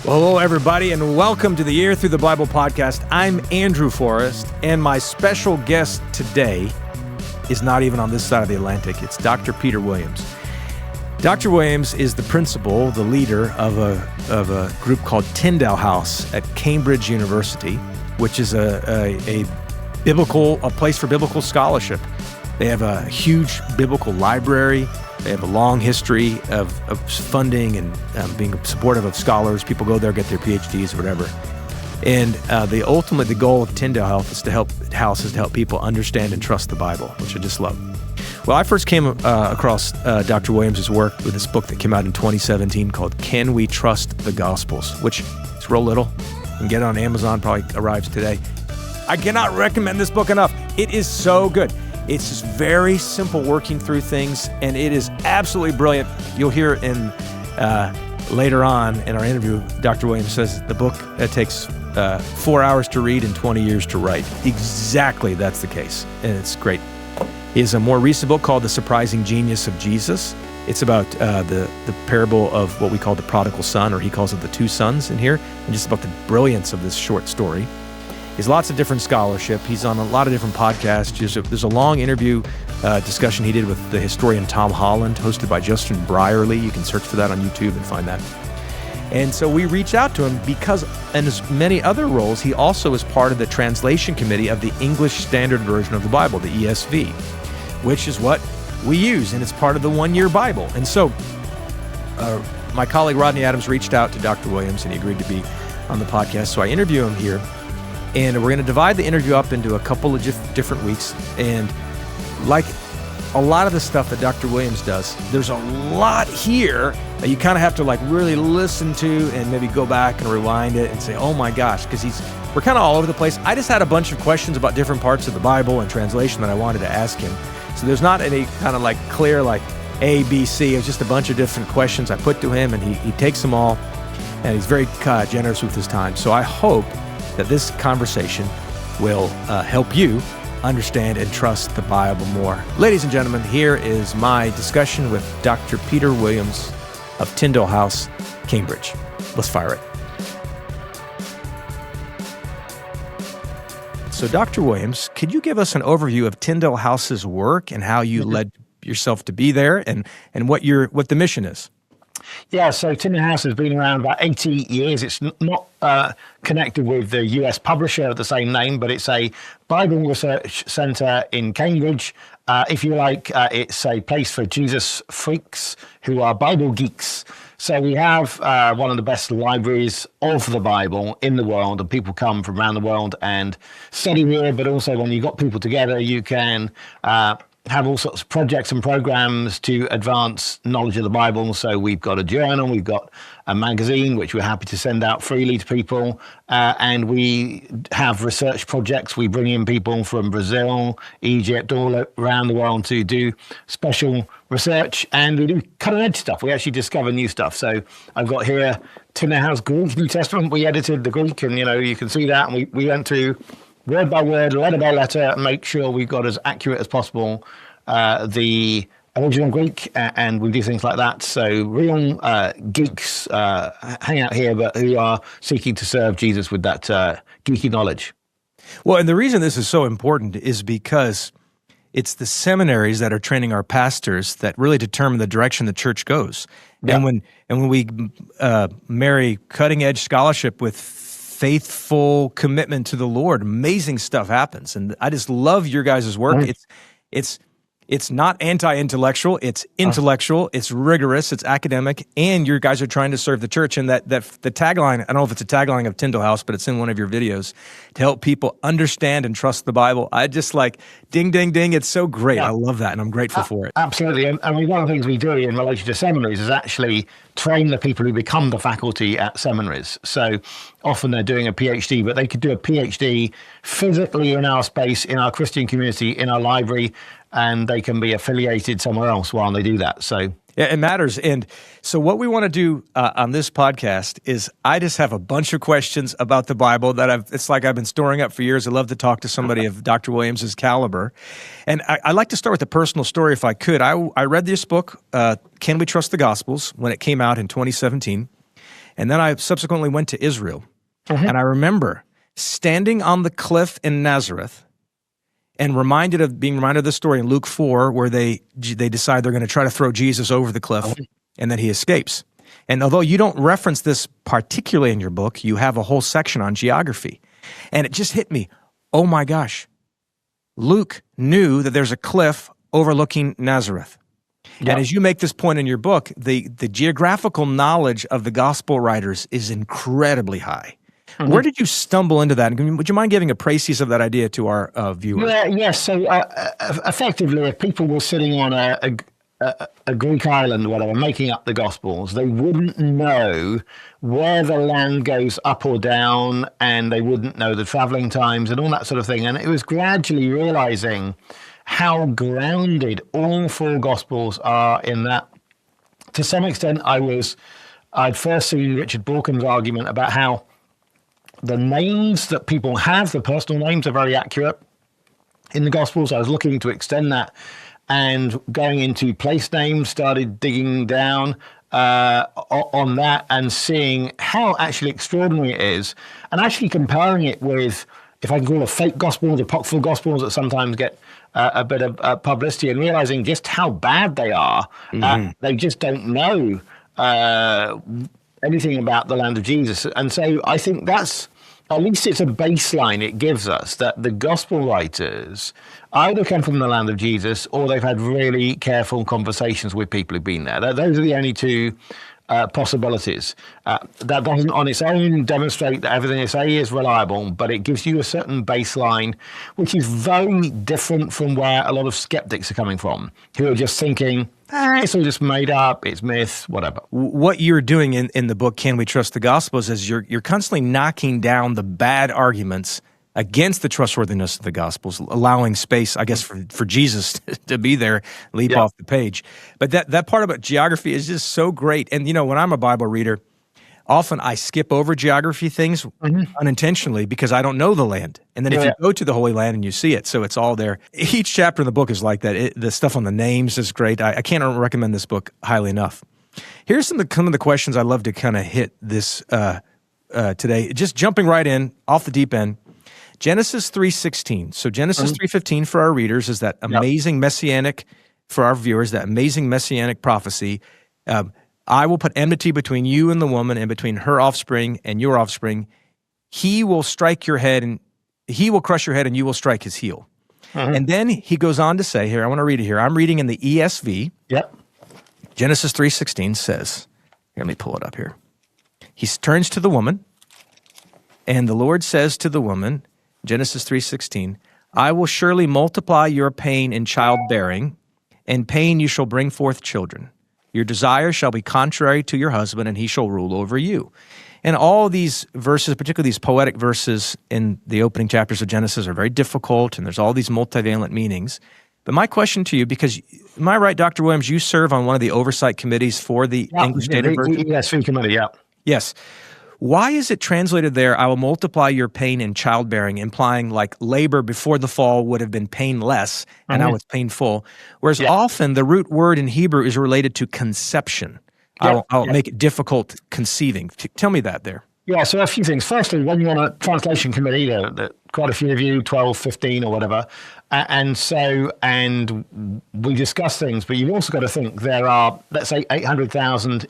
Well, hello, everybody, and welcome to the Year Through the Bible podcast. I'm Andrew Forrest, and my special guest today is not even on this side of the Atlantic. It's Dr. Peter Williams. Dr. Williams is the principal, the leader of a group called Tyndale House at Cambridge University, which is a place for biblical scholarship. They have a huge biblical library. They have a long history of funding and being supportive of scholars. People go there, get their PhDs or whatever. And the goal of Tyndale House is to help people understand and trust the Bible, which I just love. Well, I first came across Dr. Williams' work with this book that came out in 2017 called Can We Trust the Gospels, which is real little. You can get it on Amazon, probably arrives today. I cannot recommend this book enough. It is so good. It's just very simple working through things, and it is absolutely brilliant. You'll hear later on in our interview, Dr. Williams says the book takes 4 hours to read and 20 years to write. Exactly, that's the case, and it's great. He has a more recent book called The Surprising Genius of Jesus. It's about the parable of what we call the prodigal son, or he calls it the two sons in here, and just about the brilliance of this short story. He has lots of different scholarship. He's on a lot of different podcasts. There's a long interview discussion he did with the historian Tom Holland, hosted by Justin Brierley. You can search for that on YouTube and find that. And so we reached out to him because, in his many other roles, he also is part of the translation committee of the English Standard Version of the Bible, the ESV, which is what we use, and it's part of the one-year Bible. And so my colleague Rodney Adams reached out to Dr. Williams, and he agreed to be on the podcast. So I interview him here. And we're going to divide the interview up into a couple of different weeks. And like a lot of the stuff that Dr. Williams does, there's a lot here that you kind of have to really listen to and maybe go back and rewind it and say, oh my gosh, because we're kind of all over the place. I just had a bunch of questions about different parts of the Bible and translation that I wanted to ask him. So there's not any kind of clear A, B, C. It's just a bunch of different questions I put to him, and he takes them all, and he's very generous with his time. So I hope that this conversation will help you understand and trust the Bible more. Ladies and gentlemen, here is my discussion with Dr. Peter Williams of Tyndale House, Cambridge. Let's fire it. So, Dr. Williams, could you give us an overview of Tyndale House's work and how you led yourself to be there and what the mission is? Yeah, so Tyndale House has been around about 80 years. It's not connected with the US publisher of the same name, but it's a Bible research center in Cambridge. If you like, it's a place for Jesus freaks who are Bible geeks. So we have one of the best libraries of the Bible in the world, and people come from around the world and study here. But also when you've got people together, you can have all sorts of projects and programs to advance knowledge of the Bible. So we've got a journal, we've got a magazine, which we're happy to send out freely to people. And we have research projects. We bring in people from Brazil, Egypt, all around the world to do special research. And we do cutting-edge stuff. We actually discover new stuff. So I've got here Tyndale House Greek New Testament. We edited the Greek, and you can see that. And we went through word by word, letter by letter, make sure we've got as accurate as possible the original Greek, and we do things like that. So real geeks hang out here, but who are seeking to serve Jesus with that geeky knowledge. Well, and the reason this is so important is because it's the seminaries that are training our pastors that really determine the direction the church goes. Yeah. And when we marry cutting edge scholarship with faithful commitment to the Lord, amazing stuff happens. And I just love your guys' work. Mm-hmm. It's not anti-intellectual, it's intellectual, it's rigorous, it's academic, and your guys are trying to serve the church. And that the tagline, I don't know if it's a tagline of Tyndale House, but it's in one of your videos, to help people understand and trust the Bible. I just ding, ding, ding. It's so great. Yeah. I love that, and I'm grateful for it. Absolutely. And one of the things we do in relation to seminaries is actually train the people who become the faculty at seminaries. So often they're doing a PhD, but they could do a PhD physically in our space, in our Christian community, in our library, and they can be affiliated somewhere else while they do that. So yeah, it matters. And so what we want to do on this podcast is I just have a bunch of questions about the Bible that I've been storing up for years. I love to talk to somebody of Dr. Williams's caliber. And I'd like to start with a personal story if I could. I read this book, Can We Trust the Gospels, when it came out in 2017. And then I subsequently went to Israel. And I remember standing on the cliff in Nazareth and being reminded of the story in Luke 4 where they decide they're going to try to throw Jesus over the cliff, and then he escapes. And although you don't reference this particularly in your book, you have a whole section on geography. And it just hit me, oh my gosh, Luke knew that there's a cliff overlooking Nazareth. Yep. And as you make this point in your book, the geographical knowledge of the gospel writers is incredibly high. Where did you stumble into that? Would you mind giving a précis of that idea to our viewers? Yes. So effectively, if people were sitting on a Greek island, whatever, making up the Gospels, they wouldn't know where the land goes up or down, and they wouldn't know the traveling times and all that sort of thing. And it was gradually realizing how grounded all four Gospels are in that. To some extent, I'd first seen Richard Borken's argument about how the names that people have, the personal names, are very accurate in the Gospels. I was looking to extend that, and going into place names, started digging down on that and seeing how actually extraordinary it is, and actually comparing it with, if I can call it, fake Gospels, apocryphal Gospels that sometimes get a bit of publicity, and realizing just how bad they are. They just don't know anything about the land of Jesus. And so I think that's, at least it's a baseline it gives us, that the gospel writers either come from the land of Jesus or they've had really careful conversations with people who've been there. Those are the only two possibilities. That doesn't on its own demonstrate that everything they say is reliable, but it gives you a certain baseline, which is very different from where a lot of skeptics are coming from, who are just thinking, it's all just made up, it's myth, whatever. What you're doing in the book, Can We Trust the Gospels, is you're constantly knocking down the bad arguments against the trustworthiness of the Gospels, allowing space, I guess, for Jesus to be there, leap off the page. But that part about geography is just so great. And, when I'm a Bible reader, often I skip over geography things unintentionally because I don't know the land. And then if you go to the Holy Land and you see it, so it's all there. Each chapter in the book is like that. The stuff on the names is great. I can't recommend this book highly enough. Here's some of the questions I'd love to kind of hit this today. Just jumping right in, off the deep end. Genesis 3:16. So Genesis 3:15 for our readers is that amazing messianic, for our viewers, that amazing messianic prophecy. I will put enmity between you and the woman, and between her offspring and your offspring. He will strike your head, and he will crush your head, and you will strike his heel. And then he goes on to say, here, I want to read it here. I'm reading in the ESV. Genesis 3:16 says, here, let me pull it up here. He turns to the woman, and the Lord says to the woman, Genesis 3:16, I will surely multiply your pain in childbearing, and pain you shall bring forth children. Your desire shall be contrary to your husband, and he shall rule over you. And all these verses, particularly these poetic verses in the opening chapters of Genesis, are very difficult, and there's all these multivalent meanings. But my question to you, because, am I right, Dr. Williams, you serve on one of the oversight committees for the English Standard Version? ESV committee, Yes. Why is it translated there, I will multiply your pain in childbearing, implying like labor before the fall would have been painless, and now it's painful, whereas often the root word in Hebrew is related to conception. I'll make it difficult conceiving. Tell me that there. Yeah, so a few things. Firstly, when you're on a translation committee, quite a few of you, 12, 15 or whatever, and we discuss things, but you've also got to think there are, let's say, 800,000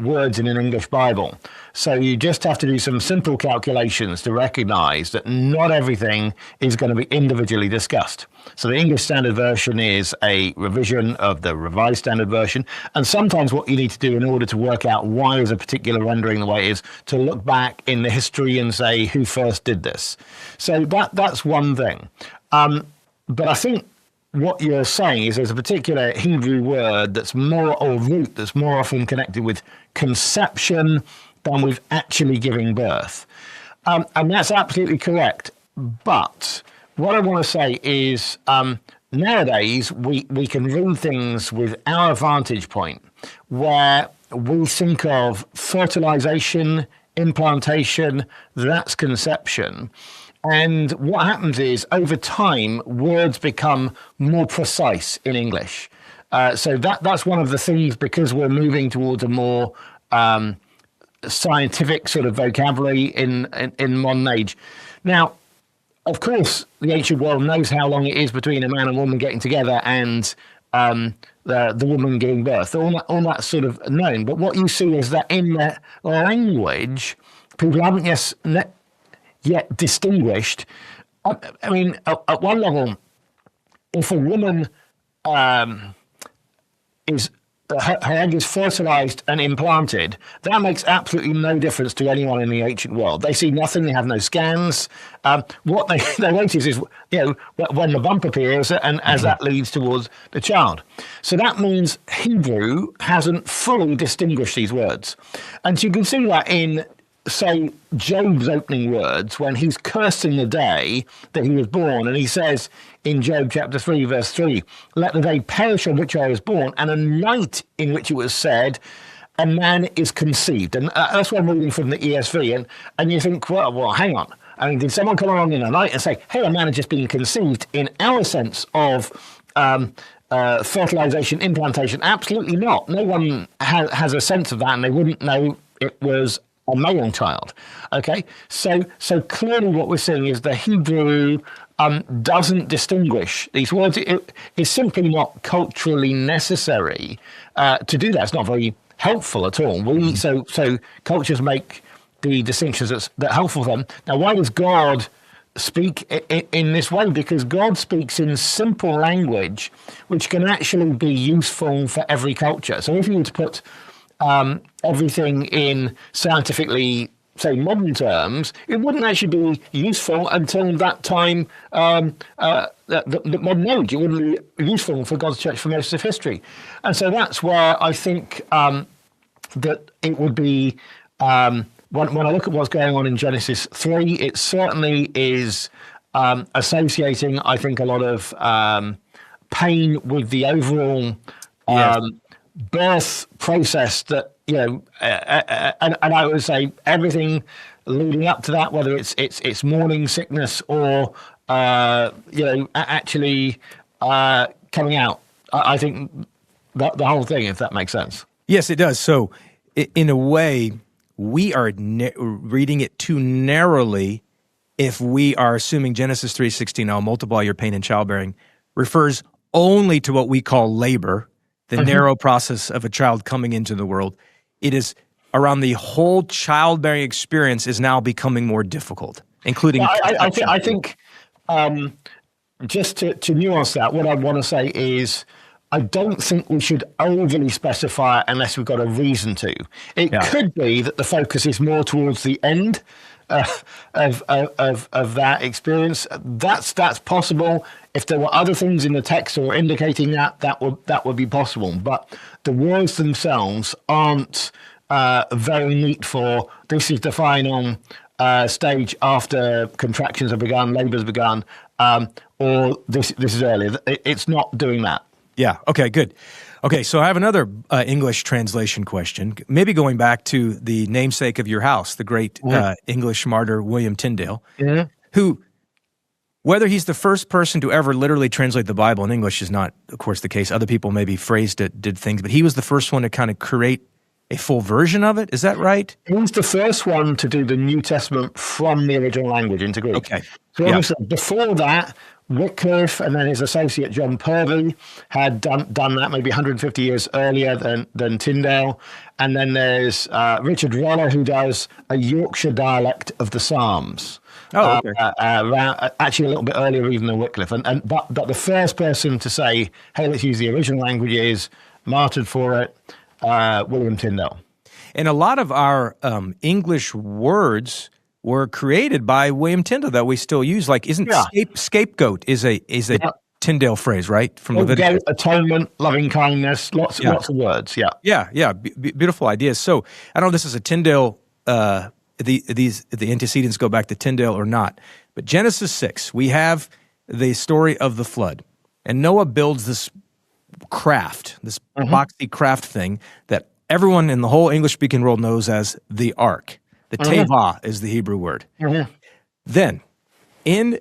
words in an English Bible. So you just have to do some simple calculations to recognize that not everything is going to be individually discussed. So the English Standard Version is a revision of the Revised Standard Version. And sometimes what you need to do in order to work out why is a particular rendering the way it is, to look back in the history and say who first did this. So that's one thing. But I think what you're saying is there's a particular Hebrew word that's more, or root that's more often connected with conception than with actually giving birth. And that's absolutely correct. But what I want to say is nowadays we can read things with our vantage point, where we think of fertilization, implantation, that's conception. And what happens is, over time, words become more precise in English. So that's one of the things, because we're moving towards a more scientific sort of vocabulary in modern age. Now, of course, the ancient world knows how long it is between a man and woman getting together and the woman giving birth. All that sort of known. But what you see is that in their language, people haven't yet distinguished. I mean, at one level, if a woman is her egg is fertilized and implanted, that makes absolutely no difference to anyone in the ancient world. They see nothing. They have no scans. What they notice is, when the bump appears and as that leads towards the child. So that means Hebrew hasn't fully distinguished these words. And so you can see that in, say, Job's opening words when he's cursing the day that he was born, and he says in Job chapter 3 verse 3, "Let the day perish on which I was born, and a night in which it was said, a man is conceived." And that's what I'm reading from the ESV, and you think, well, hang on. I mean, did someone come along in the night and say, "Hey, a man has just been conceived"? In our sense of fertilization, implantation, absolutely not. No one has a sense of that, and they wouldn't know it was a male child. Okay, so clearly what we're seeing is the Hebrew doesn't distinguish these words. It is simply not culturally necessary to do that. It's not very helpful at all. So cultures make the distinctions that are helpful for them. Now, why does God speak in this way? Because God speaks in simple language, which can actually be useful for every culture. So if you were to put everything in scientifically, say, modern terms, it wouldn't actually be useful until that time, the modern age. It wouldn't be useful for God's church for most of history. And so that's where I think that it would be, when I look at what's going on in Genesis 3, it certainly is associating, I think, a lot of pain with the overall birth process that, and I would say everything leading up to that, whether it's morning sickness or actually coming out. I think the whole thing, if that makes sense. Yes, it does. So, in a way, we are reading it too narrowly if we are assuming Genesis 3:16, "I'll multiply your pain in childbearing," refers only to what we call labor, the narrow process of a child coming into the world. It is around the whole childbearing experience is now becoming more difficult, including. I think just to nuance that, what I want to say is, I don't think we should overly specify it unless we've got a reason to. It could be that the focus is more towards the end of that experience. That's possible. If there were other things in the text or indicating that would be possible. But the words themselves aren't very neat for this is the final stage after contractions have begun, labor's begun, or this is earlier. It's not doing that. Yeah. Okay, good. Okay, so I have another English translation question, maybe going back to the namesake of your house, the great English martyr William Tyndale, who, whether he's the first person to ever literally translate the Bible in English is not, of course, the case. Other people maybe phrased it, did things, but he was the first one to kind of create a full version of it. Is that right? He was the first one to do the New Testament from the original language into Greek. Okay. So obviously, before that, Wycliffe and then his associate John Purvey had done that maybe 150 years earlier than Tyndale. And then there's Richard Roller, who does a Yorkshire dialect of the Psalms. Oh, okay. Actually a little bit earlier even than Wycliffe. But the first person to say, hey, let's use the original language is, martyred for it, William Tyndale. And a lot of our English words were created by William Tyndale that we still use. Like, isn't scapegoat is a Tyndale phrase, right? From Leviticus. Atonement, loving kindness, lots of words. Yeah. Beautiful ideas. So I don't know if this is a Tyndale. The antecedents go back to Tyndale or not, but Genesis 6, we have the story of the flood, and Noah builds this craft, this boxy craft thing that everyone in the whole English-speaking world knows as the ark. The tevah is the Hebrew word. Then, in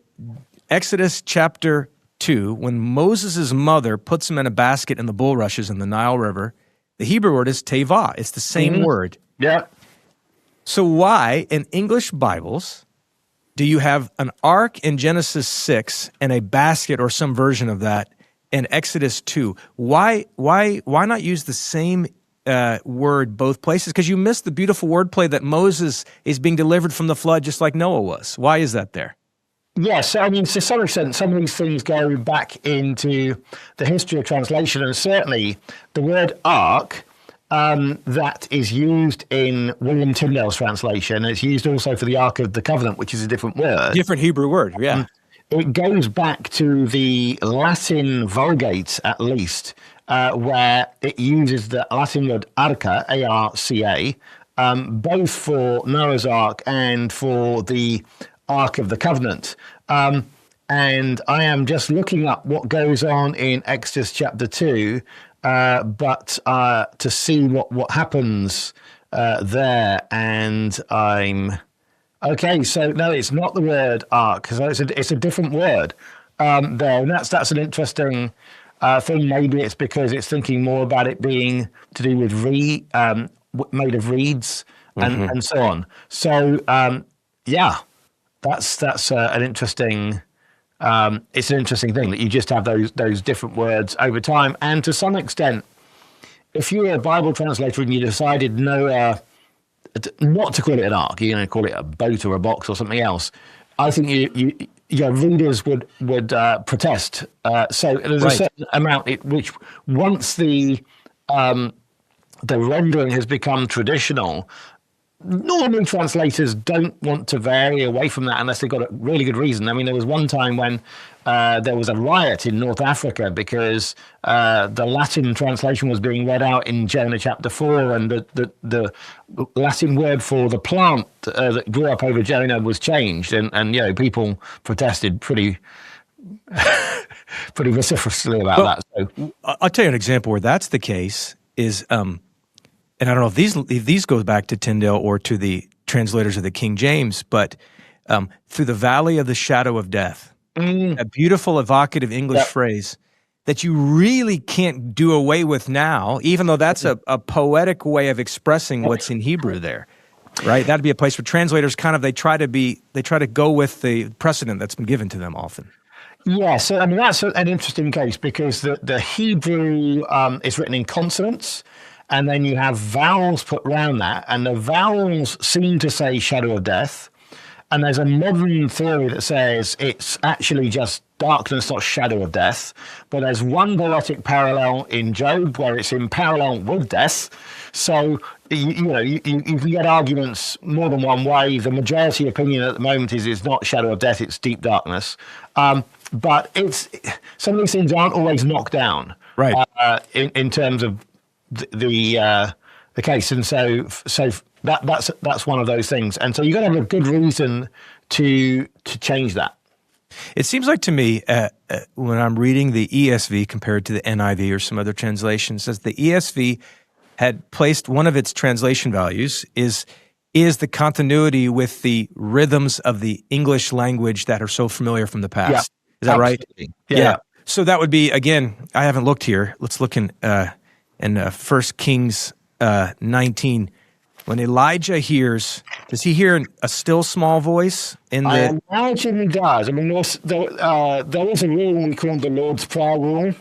Exodus chapter 2, when Moses' mother puts him in a basket in the bulrushes in the Nile River, the Hebrew word is tevah. It's the same word. Yeah. So why in English Bibles do you have an ark in Genesis 6 and a basket or some version of that in Exodus 2? Why not use the same word both places? Because you missed the beautiful wordplay that Moses is being delivered from the flood just like Noah was. Why is that there? Yes, I mean, to some extent, some of these things go back into the history of translation, and certainly the word ark that is used in William Tyndale's translation. It's used also for the Ark of the Covenant, which is a different word. Different Hebrew word, yeah. It goes back to the Latin Vulgate, at least, where it uses the Latin word arca, A-R-C-A, both for Noah's Ark and for the Ark of the Covenant. And I am just looking up what goes on in Exodus chapter 2, but to see what happens there, and I'm okay. So no, it's not the word ark. So it's a different word there, and that's an interesting thing. Maybe it's because it's thinking more about it being to do with made of reeds and so on. So yeah, that's an interesting. It's an interesting thing that you just have those different words over time. And to some extent, if you were a Bible translator and you decided not to call it an ark, you're going to call it a boat or a box or something else, I think your readers would protest. So there's a certain amount which once the rendering has become traditional, normally translators don't want to vary away from that unless they've got a really good reason. I mean, there was one time when there was a riot in North Africa because the Latin translation was being read out in Jonah chapter 4, and the Latin word for the plant that grew up over Jonah was changed, and people protested pretty vociferously about that. So I'll tell you an example where that's the case is and I don't know if these go back to Tyndale or to the translators of the King James, but through the valley of the shadow of death, a beautiful evocative English phrase that you really can't do away with now, even though that's a poetic way of expressing what's in Hebrew there, right? That'd be a place where translators they try to go with the precedent that's been given to them often. Yeah, so I mean that's an interesting case because the Hebrew is written in consonants. And then you have vowels put around that, and the vowels seem to say shadow of death. And there's a modern theory that says it's actually just darkness, not shadow of death. But there's one poetic parallel in Job where it's in parallel with death. So you can get arguments more than one way. The majority opinion at the moment is it's not shadow of death, it's deep darkness. But some of these things aren't always knocked down, right? In terms of the case, and so that's one of those things, and so you got to have a good reason to change that. It seems like to me when I'm reading the ESV compared to the NIV or some other translations, says the ESV had placed one of its translation values is the continuity with the rhythms of the English language that are so familiar from the past. Yeah, is that absolutely. Right? Yeah. So that would be, again, I haven't looked here. Let's look in 1 Kings 19, when Elijah does he hear a still small voice in the? I imagine he does. I mean, there was a rule we called the Lord's Prayer rule.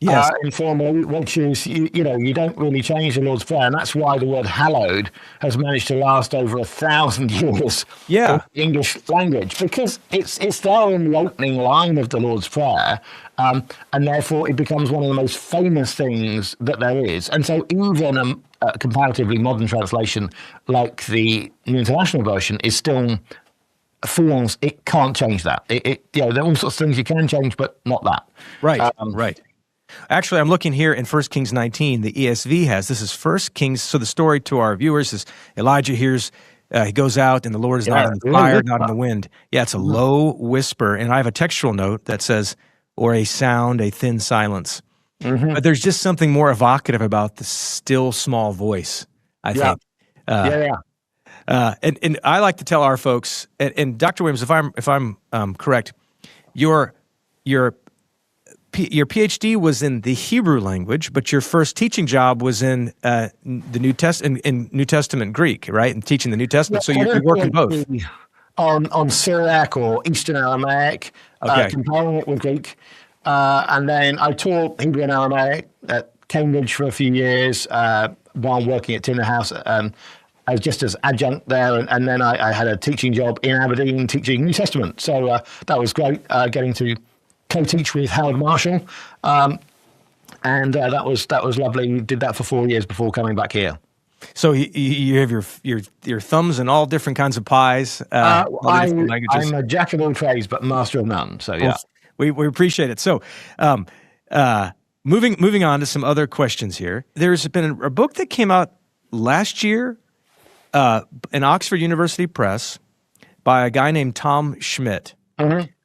Yes. Informally, which is you don't really change the Lord's Prayer, and that's why the word hallowed has managed to last over 1,000 years. Yeah. In the English language, because it's there in the opening line of the Lord's Prayer, and therefore it becomes one of the most famous things that there is. And so even a comparatively modern translation like the New International Version is still feels it can't change that. There are all sorts of things you can change, but not that. Right. Right. Actually, I'm looking here in 1 Kings 19, the ESV this is 1 Kings, so the story to our viewers is Elijah hears, he goes out and the Lord is not in the fire, not in the wind. Yeah, it's a low whisper, and I have a textual note that says, or a sound, a thin silence. But there's just something more evocative about the still small voice, I think. And I like to tell our folks, and Dr. Williams, if I'm correct, your your PhD was in the Hebrew language, but your first teaching job was in the in New Testament Greek, right? And teaching the New Testament. So you work in both. On Syriac or Eastern Aramaic, Okay. comparing it with Greek. And then I taught Hebrew and Aramaic at Cambridge for a few years while working at Tyndale House. I was just as adjunct there, and then I had a teaching job in Aberdeen teaching New Testament. So that was great, getting to co-teach with Howard Marshall, and that was lovely. Did that for 4 years before coming back here. So you have your thumbs in all different kinds of pies. I'm a jack of all trades, but master of none. So yeah, we appreciate it. So. Moving on to some other questions here. There's been a book that came out last year in Oxford University Press by a guy named Tom Schmidt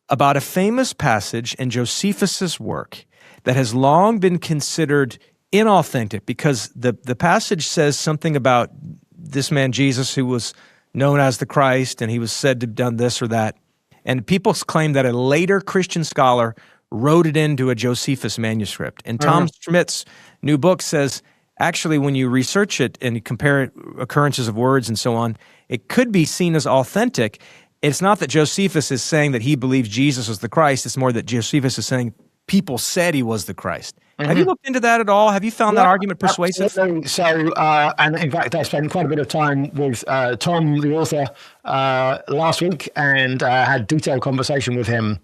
about a famous passage in Josephus's work that has long been considered inauthentic because the passage says something about this man Jesus who was known as the Christ and he was said to have done this or that. And people claim that a later Christian scholar wrote it into a Josephus manuscript. And Tom Schmidt's new book says, actually, when you research it and you compare occurrences of words and so on, it could be seen as authentic. It's not that Josephus is saying that he believes Jesus was the Christ. It's more that Josephus is saying people said he was the Christ. Have you looked into that at all? Have you found that argument persuasive? Absolutely. So, and in fact, I spent quite a bit of time with Tom, the author, last week and had detailed conversation with him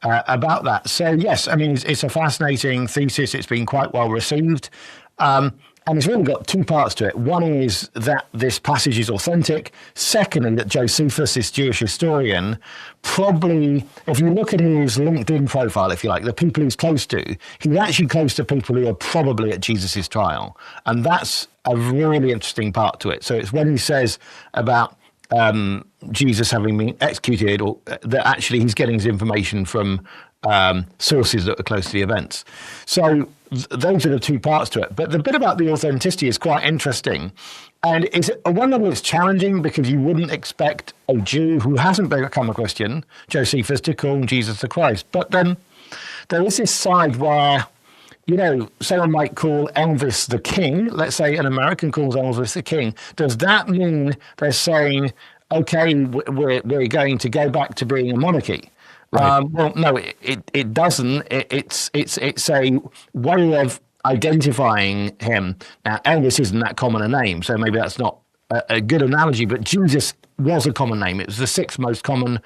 about that. So yes, I mean, it's a fascinating thesis. It's been quite well received. And it's really got two parts to it. One is that this passage is authentic. Secondly, that Josephus, this Jewish historian, probably, if you look at his LinkedIn profile, if you like, the people he's close to, he's actually close to people who are probably at Jesus' trial. And that's a really interesting part to it. So it's when he says about Jesus having been executed, or that actually he's getting his information from sources that are close to the events. So those are the two parts to it. But the bit about the authenticity is quite interesting. And it's, on one level, it's challenging because you wouldn't expect a Jew who hasn't become a Christian, Josephus, to call Jesus the Christ. But then there is this side where, you know, someone might call Elvis the king. Let's say an American calls Elvis the king. Does that mean they're saying, okay, we're going to go back to being a monarchy? Right. Well, no, it doesn't. It's a way of identifying him. Now, Elvis isn't that common a name, so maybe that's not a good analogy, but Jesus was a common name. It was the sixth most common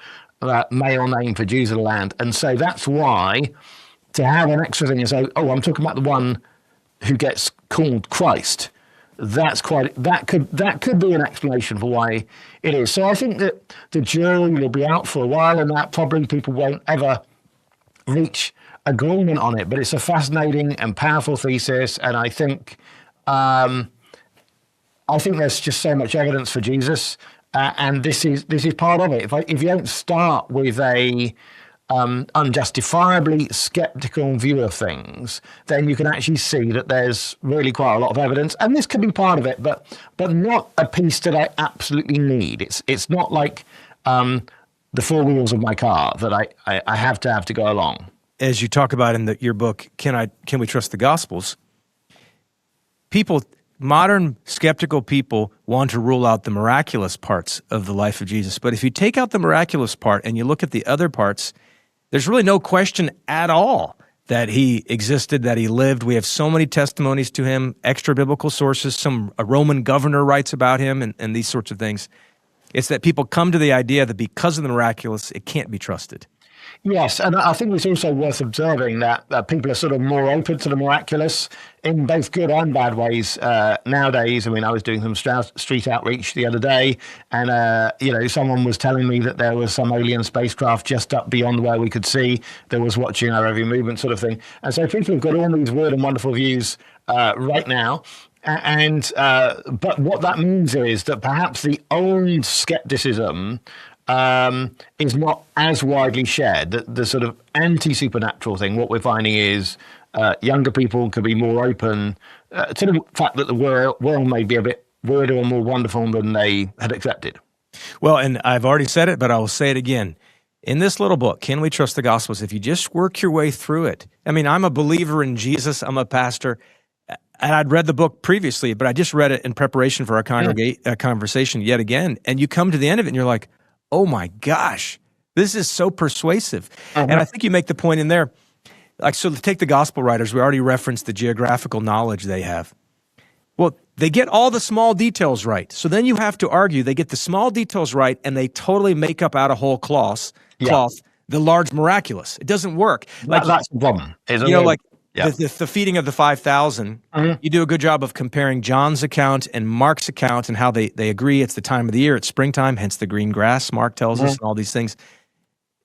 male name for Jews of the land. And so that's why to have an extra thing and say, oh, I'm talking about the one who gets called Christ, that could be an explanation for why it is. So I think that the jury will be out for a while, and that probably people won't ever reach agreement on it. But it's a fascinating and powerful thesis, and I think there's just so much evidence for Jesus, and this is part of it. If you don't start with a unjustifiably skeptical view of things, then you can actually see that there's really quite a lot of evidence, and this could be part of it, but not a piece that I absolutely need. It's not like the four wheels of my car that I have to go along. As you talk about in your book, Can We Trust the Gospels? Modern skeptical people want to rule out the miraculous parts of the life of Jesus, but if you take out the miraculous part and you look at the other parts, there's really no question at all that he existed, that he lived. We have so many testimonies to him, extra biblical sources. A Roman governor writes about him and these sorts of things. It's that people come to the idea that because of the miraculous, it can't be trusted. Yes, and I think it's also worth observing that people are sort of more open to the miraculous in both good and bad ways nowadays. I mean, I was doing some street outreach the other day, and someone was telling me that there was some alien spacecraft just up beyond where we could see that was watching our every movement, sort of thing. And so people have got all these weird and wonderful views right now. But what that means is that perhaps the old skepticism is not as widely shared. The sort of anti-supernatural thing, what we're finding is younger people could be more open to the fact that the world may be a bit weirder and more wonderful than they had accepted. Well, and I've already said it, but I will say it again. in this little book, Can We Trust the Gospels, if you just work your way through it. I mean, I'm a believer in Jesus. I'm a pastor. And I'd read the book previously, but I just read it in preparation for our conversation yet again. And you come to the end of it and you're like, oh my gosh, this is so persuasive. And I think you make the point in there, like, so to take the gospel writers, we already referenced the geographical knowledge they have. Well, they get all the small details right. So then you have to argue they get the small details right and they totally make up out of whole cloth the large miraculous. It doesn't work. Like, that's the problem. The feeding of the 5,000, you do a good job of comparing John's account and Mark's account and how they agree it's the time of the year, it's springtime, hence the green grass, Mark tells us, and all these things.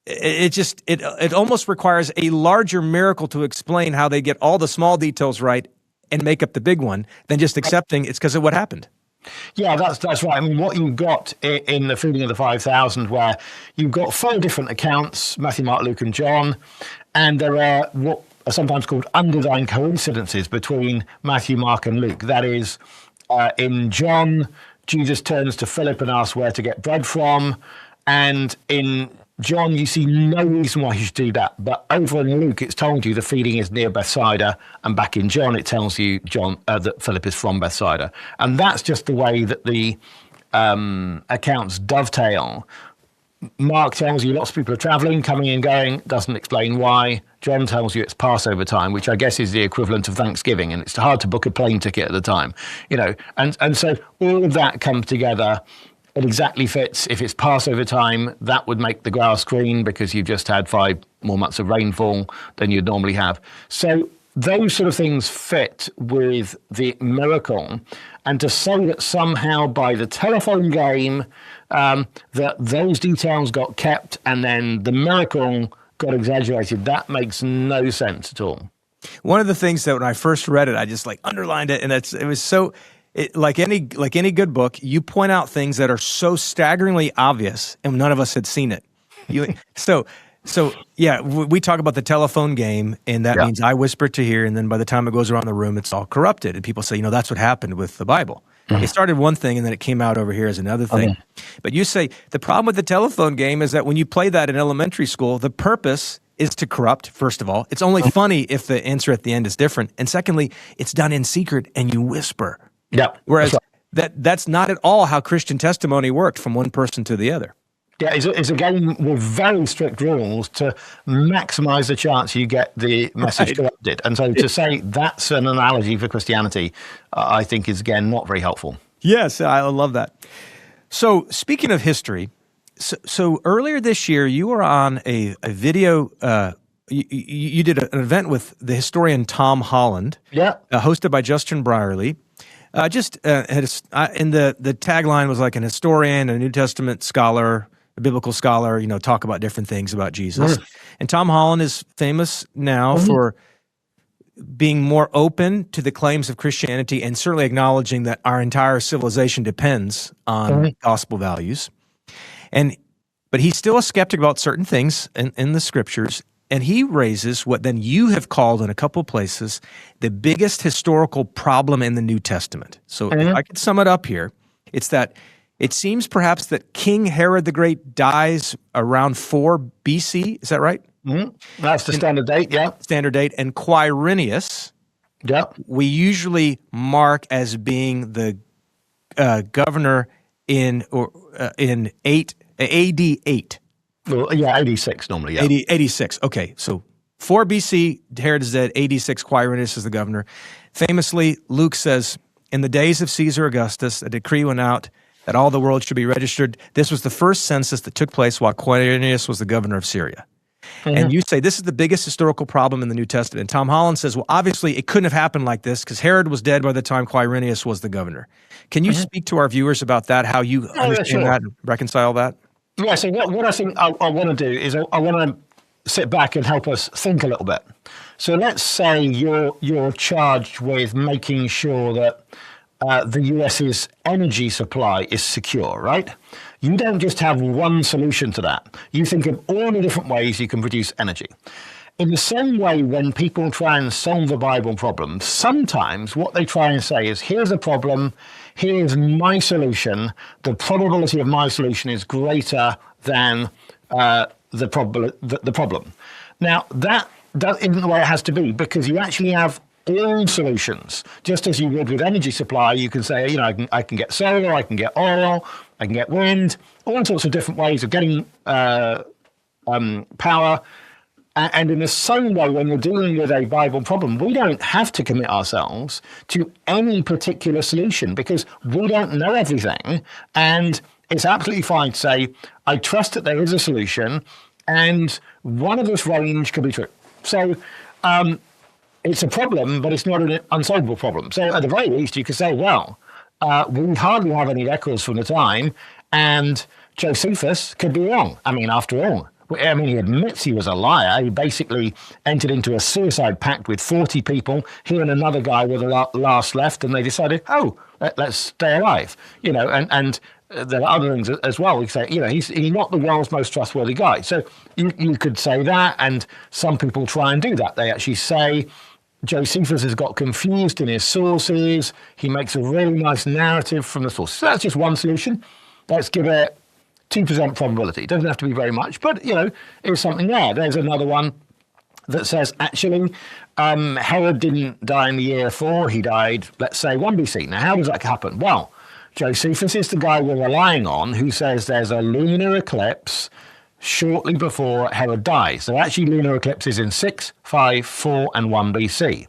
It almost requires a larger miracle to explain how they get all the small details right and make up the big one than just accepting it's because of what happened. Yeah, that's right. I mean, what you got in the feeding of the 5,000, where you've got 4 different accounts, Matthew, Mark, Luke, and John, and there are what are sometimes called underlying coincidences between Matthew, Mark, and Luke. That is, in John, Jesus turns to Philip and asks where to get bread from, and in John, you see no reason why he should do that. But over in Luke, it's told you the feeding is near Bethsaida, and back in John, it tells you that Philip is from Bethsaida. And that's just the way that the accounts dovetail. Mark tells you lots of people are traveling, coming and going, doesn't explain why. John tells you it's Passover time, which I guess is the equivalent of Thanksgiving, and it's hard to book a plane ticket at the time, and so all of that comes together. It exactly fits. If it's Passover time, that would make the grass green because you've just had 5 more months of rainfall than you'd normally have. So those sort of things fit with the miracle. And to say that somehow by the telephone game, that those details got kept and then the miracle got exaggerated, that makes no sense at all. One of the things that when I first read it, I just underlined it, and it was so... like any good book, you point out things that are so staggeringly obvious, and none of us had seen it. We talk about the telephone game, and that means I whisper to hear, and then by the time it goes around the room, it's all corrupted. And people say, that's what happened with the Bible. It started one thing, and then it came out over here as another thing. But you say the problem with the telephone game is that when you play that in elementary school, the purpose is to corrupt, first of all. It's only funny if the answer at the end is different. And secondly, it's done in secret, and you whisper. Yeah. Whereas that's not at all how Christian testimony worked from one person to the other. Yeah, it's a game with very strict rules to maximize the chance you get the message corrupted. And so to say that's an analogy for Christianity, I think is, again, not very helpful. Yes, I love that. So speaking of history, so earlier this year, you were on a video, you did an event with the historian Tom Holland, hosted by Justin Brierley. In the tagline was like an historian, a New Testament scholar, a biblical scholar, talk about different things about Jesus. And Tom Holland is famous now for being more open to the claims of Christianity and certainly acknowledging that our entire civilization depends on gospel values. But he's still a skeptic about certain things in the scriptures. And he raises what then you have called in a couple places the biggest historical problem in the New Testament. So if I could sum it up here, it's that it seems perhaps that King Herod the Great dies around 4 BC. Is that right? That's the standard date, Standard date. And Quirinius, we usually mark as being the governor in AD 8. Well, 86 normally, 86, okay. So 4 BC, Herod is dead, 86, Quirinius is the governor. Famously, Luke says, in the days of Caesar Augustus, a decree went out that all the world should be registered. This was the first census that took place while Quirinius was the governor of Syria. And you say this is the biggest historical problem in the New Testament. And Tom Holland says, well, obviously it couldn't have happened like this because Herod was dead by the time Quirinius was the governor. Can you speak to our viewers about that, how you understand that and reconcile that? Yeah, so what I think I want to do is I want to sit back and help us think a little bit. So let's say you're charged with making sure that the US's energy supply is secure, right? You don't just have one solution to that. You think of all the different ways you can produce energy. In the same way, when people try and solve a Bible problem, sometimes what they try and say is, here's a problem, here's my solution. The probability of my solution is greater than the problem. Now, that isn't the way it has to be, because you actually have all solutions. Just as you would with energy supply, you can say, I can get solar, I can get oil, I can get wind, all sorts of different ways of getting power. And in the same way, when we're dealing with a Bible problem, we don't have to commit ourselves to any particular solution, because we don't know everything. And it's absolutely fine to say, I trust that there is a solution, and one of this range could be true. So it's a problem, but it's not an unsolvable problem. So at the very least, you could say, well, we hardly have any records from the time, and Josephus could be wrong. I mean, after all, he admits he was a liar. He basically entered into a suicide pact with 40 people. He and another guy were the last left, and they decided, let's stay alive. And there are other things as well. We say, he's not the world's most trustworthy guy. So you could say that, and some people try and do that. They actually say Josephus has got confused in his sources. He makes a really nice narrative from the source. So that's just one solution. Let's give it 2% probability. It doesn't have to be very much, but, there's something there. There's another one that says, actually, Herod didn't die in the year 4. He died, let's say, 1 BC. Now, how does that happen? Well, Josephus is the guy we're relying on, who says there's a lunar eclipse shortly before Herod dies. So actually, lunar eclipse is in 6, 5, 4, and 1 BC.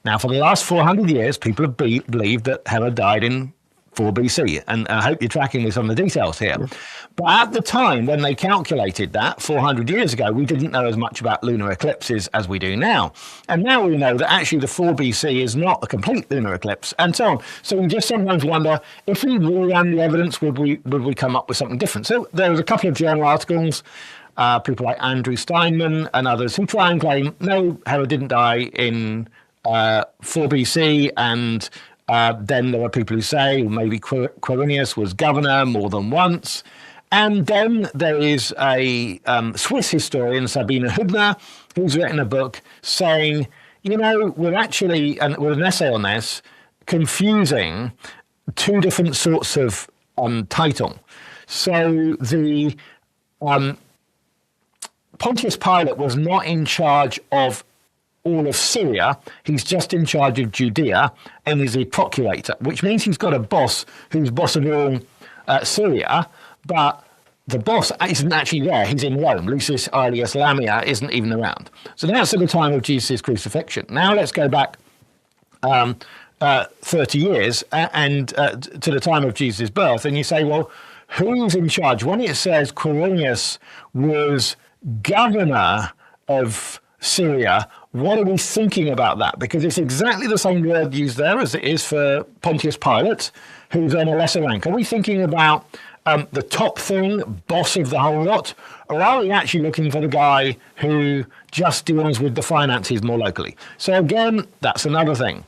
Now, for the last 400 years, people have believed that Herod died in 4 BC, and I hope you're tracking with some of the details here. But at the time when they calculated that 400 years ago, we didn't know as much about lunar eclipses as we do now. And now we know that actually the 4 BC is not a complete lunar eclipse, and so on. So we just sometimes wonder, if we reran the evidence, would we come up with something different? So there was a couple of journal articles, people like Andrew Steinman and others, who try and claim, no, Herod didn't die in 4 BC, and then there are people who say maybe Quirinius was governor more than once. And then there is a Swiss historian, Sabine Hübner, who's written a book saying, we're actually, and with an essay on this, confusing two different sorts of title. So the Pontius Pilate was not in charge of all of Syria. He's just in charge of Judea, and he's a procurator, which means he's got a boss who's boss of all Syria, but the boss isn't actually there. He's in Rome. Lucius Aelius Lamia isn't even around. So that's at the time of Jesus' crucifixion. Now let's go back 30 years and to the time of Jesus' birth, and you say, well, who's in charge? When it says Quirinius was governor of Syria, what are we thinking about that? Because it's exactly the same word used there as it is for Pontius Pilate, who's in a lesser rank. Are we thinking about the top thing, boss of the whole lot, or are we actually looking for the guy who just deals with the finances more locally? So again, that's another thing.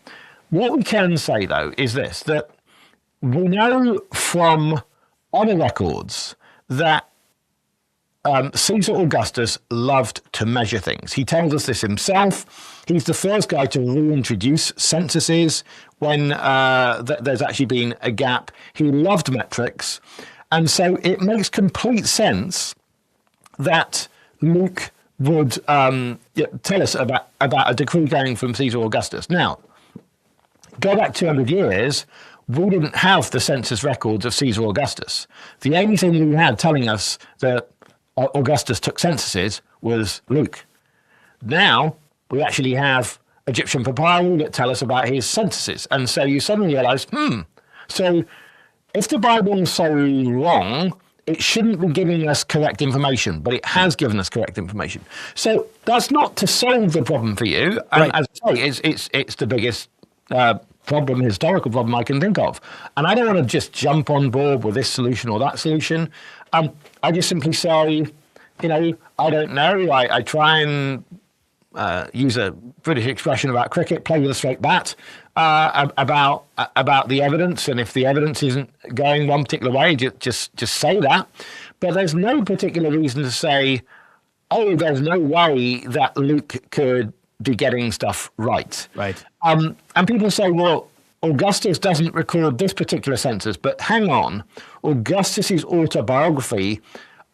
What we can say, though, is this, that we know from other records that Caesar Augustus loved to measure things. He tells us this himself. He's the first guy to reintroduce censuses when there's actually been a gap. He loved metrics. And so it makes complete sense that Luke would tell us about a decree going from Caesar Augustus. Now, go back 200 years, we didn't have the census records of Caesar Augustus. The only thing we had telling us that Augustus took censuses was Luke. Now, we actually have Egyptian papyri that tell us about his censuses. And so you suddenly realize, so if the Bible is so wrong, it shouldn't be giving us correct information, but it has given us correct information. So that's not to solve the problem for you. Right. As I say, it's the biggest historical problem I can think of. And I don't want to just jump on board with this solution or that solution. I just simply say, I don't know. I try and use a British expression about cricket, play with a straight bat, about the evidence. And if the evidence isn't going one particular way, just say that. But there's no particular reason to say, there's no way that Luke could be getting stuff right. Right. And people say, well, Augustus doesn't record this particular census, but hang on, Augustus's autobiography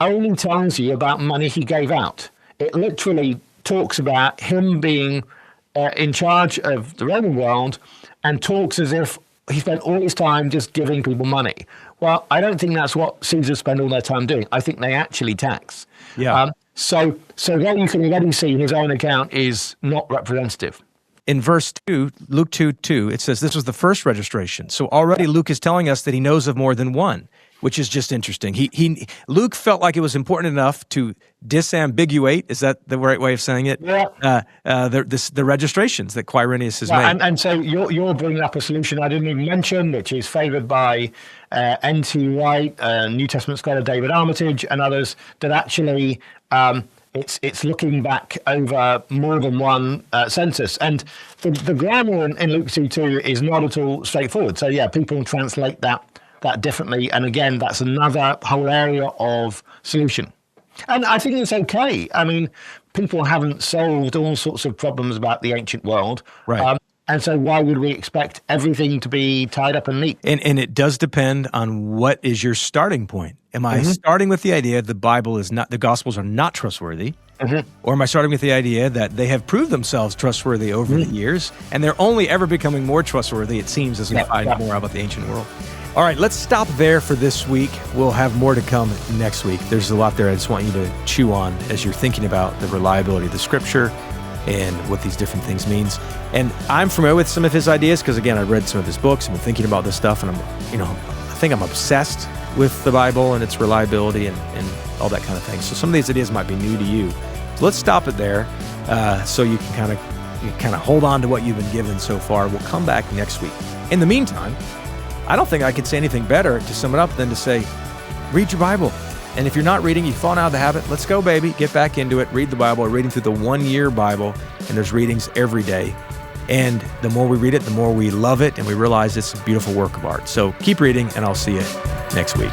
only tells you about money he gave out. It literally talks about him being in charge of the Roman world and talks as if he spent all his time just giving people money. Well, I don't think that's what Caesars spend all their time doing. I think they actually tax. Yeah. So there you can already see his own account is not representative. In verse 2, Luke 2:2, it says this was the first registration. So already Luke is telling us that he knows of more than one, which is just interesting. Luke felt like it was important enough to disambiguate, is that the right way of saying it? Yeah. The registrations that Quirinius has made. And so you're bringing up a solution I didn't even mention, which is favored by N.T. Wright, New Testament scholar David Armitage, and others, that actually it's looking back over more than one census. And the grammar in Luke 2:2 is not at all straightforward. So yeah, people translate that differently. And again, that's another whole area of solution. And I think it's okay. I mean, people haven't solved all sorts of problems about the ancient world. Right. And so why would we expect everything to be tied up and neat? And it does depend on what is your starting point. Am I starting with the idea the Gospels are not trustworthy? Or am I starting with the idea that they have proved themselves trustworthy over the years, and they're only ever becoming more trustworthy, it seems, as we find more about the ancient world? All right, let's stop there for this week. We'll have more to come next week. There's a lot there I just want you to chew on as you're thinking about the reliability of the Scripture and what these different things means. And I'm familiar with some of his ideas because, again, I read some of his books and been thinking about this stuff, and I think I'm obsessed with the Bible and its reliability and all that kind of thing. So some of these ideas might be new to you. So let's stop it there so you can kind of hold on to what you've been given so far. We'll come back next week. In the meantime, I don't think I could say anything better to sum it up than to say, read your Bible. And if you're not reading, you've fallen out of the habit, let's go, baby. Get back into it. Read the Bible. We're reading through the 1-year Bible, and there's readings every day. And the more we read it, the more we love it, and we realize it's a beautiful work of art. So keep reading, and I'll see you next week.